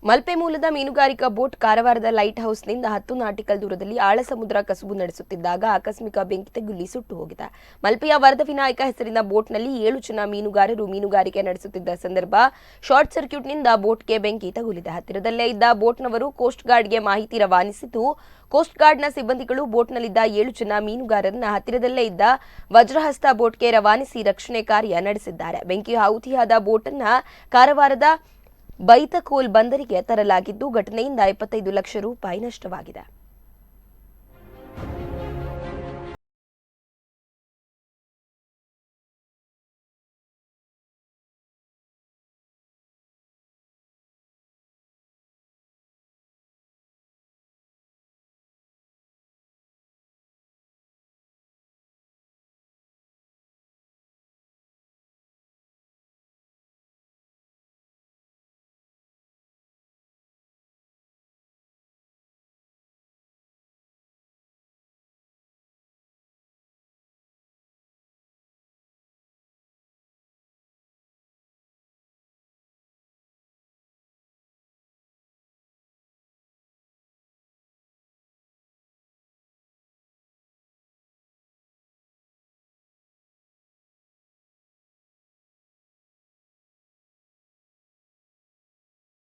ಮಲ್ಪೆ ಮೂಲದ ಮೀನುಗಾರಿಕಾ ಬೋಟ್ ಕಾರವಾರದ ಲೈಟ್ ಹೌಸ್ನಿಂದ 10 ನಾಟಿಕಲ್ ದೂರದಲ್ಲಿ ಆಳ ಸಮುದ್ರ ಕಸುಬು ನಡೆಸುತ್ತಿದ್ದಾಗ ಆಕಸ್ಮಿಕ ಬೆಂಕಿ ತಗುಲಿ ಸುಟ್ಟು ಹೋಗಿದೆ. ಮಲ್ಪೆಯ ವರದ ವಿನಾಯಕ ಹೆಸರಿನ ಬೋಟ್ನಲ್ಲಿ 7 ಜನ ಮೀನುಗಾರರು ಮೀನುಗಾರಿಕೆ ನಡೆಸುತ್ತಿದ್ದ ಸಂದರ್ಭ ಶಾರ್ಟ್ ಸರ್ಕ್ಯೂಟ್ನಿಂದ ಬೋಟ್ಗೆ ಬೆಂಕಿ ತಗುಲಿದೆ. ಹತ್ತಿರದಲ್ಲೇ ಇದ್ದ ಬೋಟ್ನವರು ಕೋಸ್ಟ್ ಗಾರ್ಡ್ಗೆ ಮಾಹಿತಿ ರವಾನಿಸಿದ್ದು, ಕೋಸ್ಟ್ ಗಾರ್ಡ್ನ ಸಿಬ್ಬಂದಿಗಳು ಬೋಟ್ನಲ್ಲಿದ್ದ 7 ಜನ ಮೀನುಗಾರರನ್ನ ಹತ್ತಿರದಲ್ಲೇ ಇದ್ದ ವಜ್ರಹಸ್ತ ಬೋಟ್ಗೆ ರವಾನಿಸಿ ರಕ್ಷಣೆ ಕಾರ್ಯ ನಡೆಸಿದ್ದಾರೆ. ಬೆಂಕಿ ಆಹುತಿಯಾದ ಬೋಟನ್ನ ಕಾರವಾರದ ಬೈತಕೋಲ್ ಬಂದರಿಗೆ ತರಲಾಗಿದ್ದು, ಘಟನೆಯಿಂದ 25 ಲಕ್ಷ ರೂಪಾಯಿ ನಷ್ಟವಾಗಿದೆ.